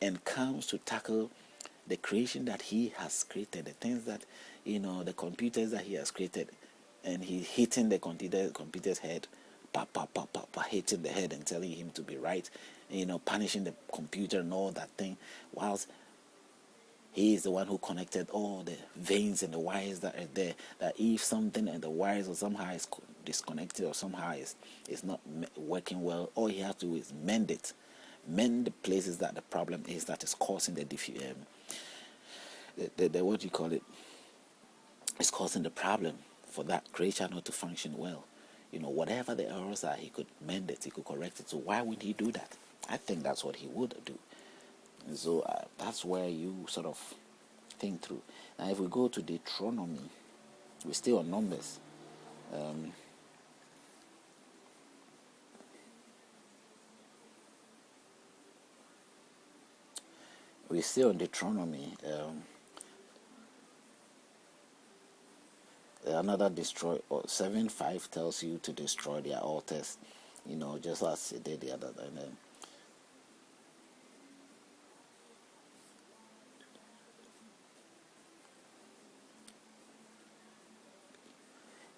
and comes to tackle the creation that he has created, the things that, the computers that he has created, and he's hitting the computer's head, hitting the head and telling him to be right, punishing the computer and all that thing, whilst he is the one who connected all the veins and the wires that are there, that if something and the wires or somehow is disconnected or somehow is not working well, all he has to do is mend it. Mend the places that the problem is that is causing the what do you call it? It's causing the problem for that creature not to function well. Whatever the errors are, he could mend it, he could correct it. So why would he do that? I think that's what he would do. And so that's where you sort of think through. Now, if we go to Deuteronomy, we're still on Numbers. We're still on Deuteronomy. Another destroy, or 7:5 tells you to destroy their altars, just as he did the other. And then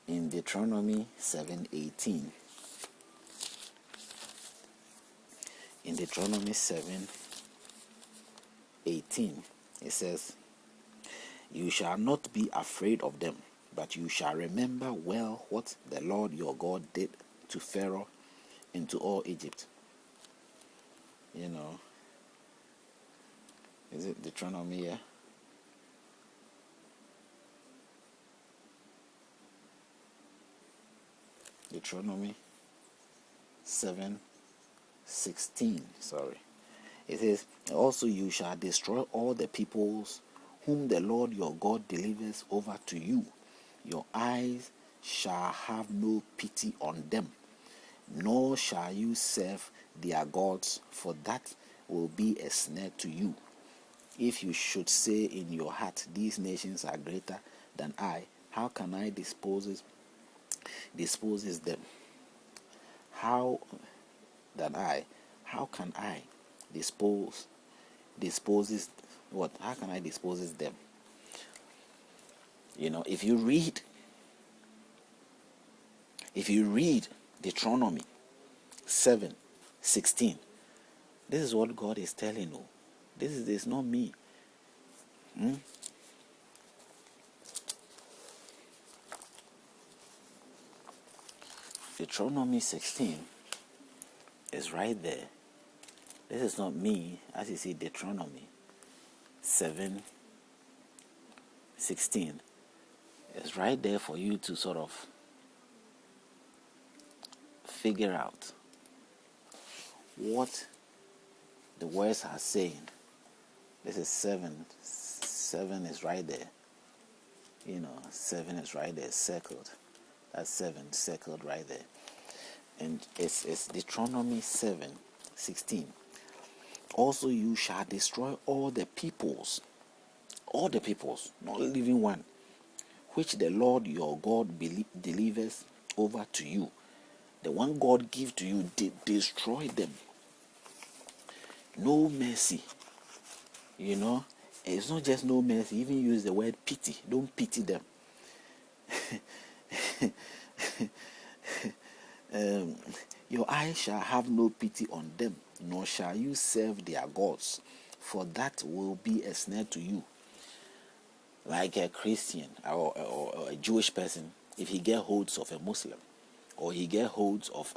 in Deuteronomy 7:18, in Deuteronomy 7:18, it says, "You shall not be afraid of them, but you shall remember well what the Lord your God did to Pharaoh and to all Egypt." Is it Deuteronomy here? Deuteronomy 7:16. Sorry. It says, "Also you shall destroy all the peoples whom the Lord your God delivers over to you. Your eyes shall have no pity on them, nor shall you serve their gods, for that will be a snare to you. If you should say in your heart, these nations are greater than I, how can I disposes them? How can I disposes what? How can I disposes them?" If you read Deuteronomy 7:16, this is what God is telling you. This is not me. Deuteronomy 16 is right there. This is not me, as you see. Deuteronomy 7:16 is right there for you to sort of figure out what the words are saying. This is 7 is right there. 7 is right there, circled. That's 7 circled right there. And it's Deuteronomy 7:16. "Also you shall destroy all the peoples, not leaving one, which the Lord your God delivers over to you." The one God gives to you, destroy them. No mercy. It's not just no mercy. Even use the word pity. Don't pity them. Your eyes shall have no pity on them, nor shall you serve their gods, for that will be a snare to you. Like a Christian or a Jewish person, if he get holds of a Muslim, or he get holds of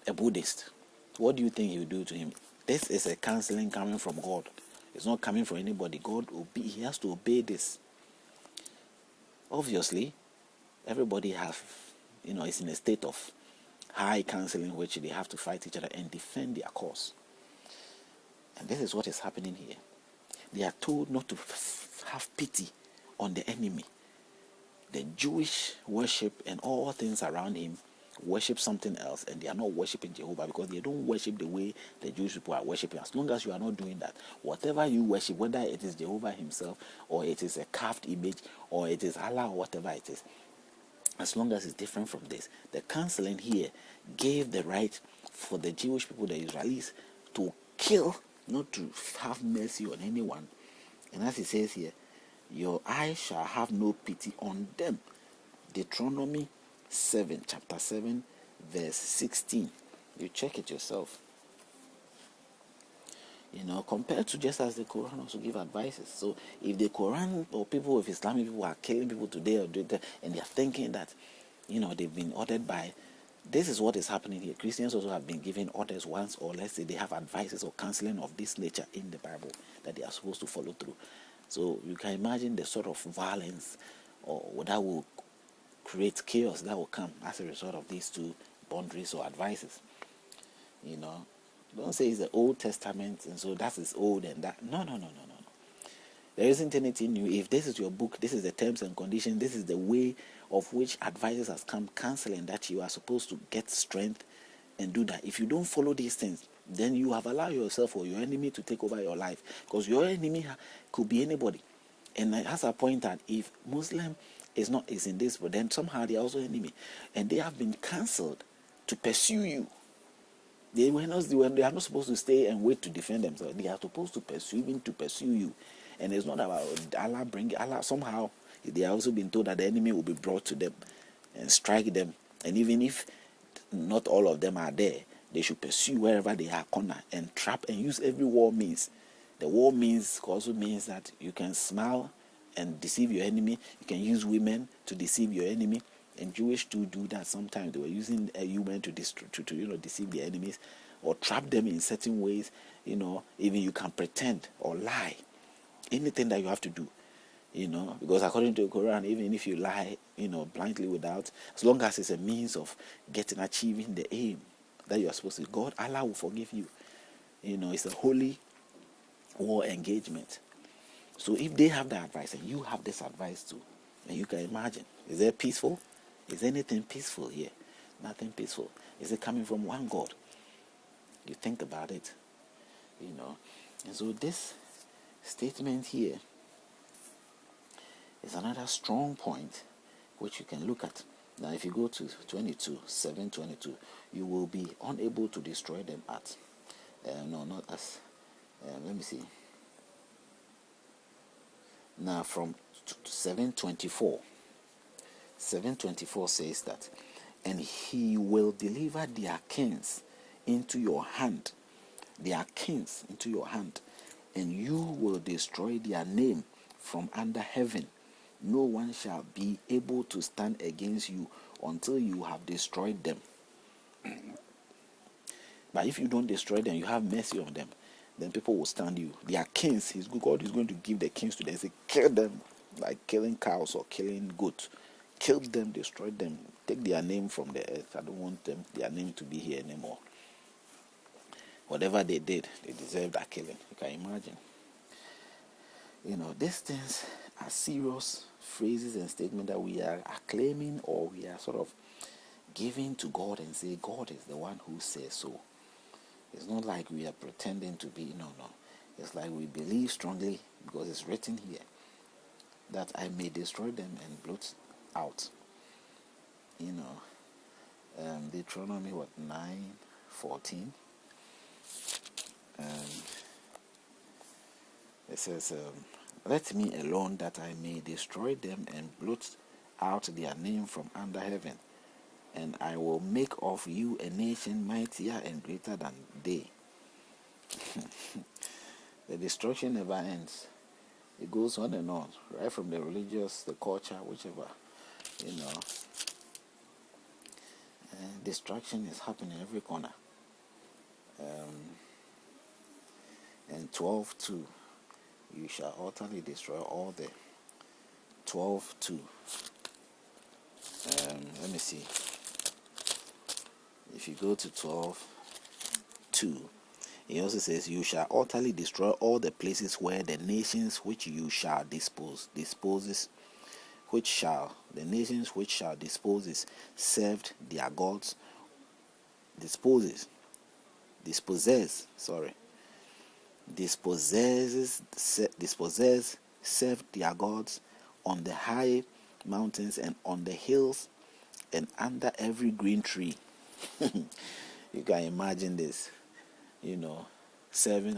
a Buddhist, what do you think he will do to him? This is a counseling coming from God. It's not coming from anybody. He has to obey this. Obviously, everybody is in a state of high counseling, which they have to fight each other and defend their cause. And this is what is happening here. They are told not to have pity on the enemy. The Jewish worship and all things around him worship something else, and they are not worshiping Jehovah because they don't worship the way the Jewish people are worshiping. As long as you are not doing that, whatever you worship, whether it is Jehovah himself, or it is a carved image, or it is Allah, or whatever it is, as long as it's different from this, the counseling here gave the right for the Jewish people, the Israelis, to kill not to have mercy on anyone. And as it says here, your eyes shall have no pity on them. Deuteronomy 7, chapter 7, verse 16. You check it yourself. Compared to just as the Quran also give advices. So if the Quran or people of Islamic people are killing people today or and they are thinking that, they've been ordered by, this is what is happening here. Christians also have been given orders once, or let's say they have advices or counseling of this nature in the Bible that they are supposed to follow through. So you can imagine the sort of violence or that will create chaos that will come as a result of these two boundaries or advices. Don't say it's the Old Testament and so that is old and that. No. There isn't anything new. If this is your book, this is the terms and conditions, this is the way of which advices has come counseling that you are supposed to get strength and do that. If you don't follow these things, then you have allowed yourself or your enemy to take over your life, because your enemy could be anybody. And as I pointed out, if Muslim is in this, but then somehow they are also enemy, and they have been cancelled to pursue you. They are not supposed to stay and wait to defend themselves. They are supposed to pursue you. And it's not about Allah. Somehow they are also been told that the enemy will be brought to them and strike them. And even if not all of them are there, they should pursue wherever they are corner and trap and use every war means. The war means also means that you can smile and deceive your enemy. You can use women to deceive your enemy. And Jewish to do that sometimes. They were using a human to deceive their enemies or trap them in certain ways. Even you can pretend or lie. Anything that you have to do, because according to the Quran, even if you lie, blindly without, as long as it's a means of achieving the aim that you are supposed to, Allah will forgive you. It's a holy war engagement. So if they have that advice and you have this advice too, and you can imagine, is there peaceful? Is anything peaceful here? Nothing peaceful. Is it coming from one God? You think about it, And so this statement here is another strong point which you can look at. Now, if you go to 7:22, you will be unable to destroy them at. Not as. Let me see. Now, from 7:24. 7:24 says that, and he will deliver their kings into your hand, and you will destroy their name from under heaven. No one shall be able to stand against you until you have destroyed them. But if you don't destroy them, you have mercy on them, then people will stand you. Their kings, God is going to give the kings to them. Say, kill them, like killing cows or killing goats. Kill them, destroy them, take their name from the earth. I don't want their name to be here anymore. Whatever they did, they deserve that killing. You can imagine. These things are serious phrases and statements that we are acclaiming, or we are sort of giving to God and say, God is the one who says so. It's not like we are pretending to be. No. It's like we believe strongly, because it's written here that I may destroy them and blot out. Deuteronomy 9:14. It says, let me alone that I may destroy them and blot out their name from under heaven, and I will make of you a nation mightier and greater than they. The destruction never ends. It goes on and on, right from the religious, the culture, whichever, And destruction is happening every corner. And 12:2, you shall utterly destroy all the 12:2. Let me see. If you go to 12:2, it also says, you shall utterly destroy all the places where the nations which you shall disposes served their gods, dispossess, served their gods on the high mountains and on the hills and under every green tree. You can imagine this, serving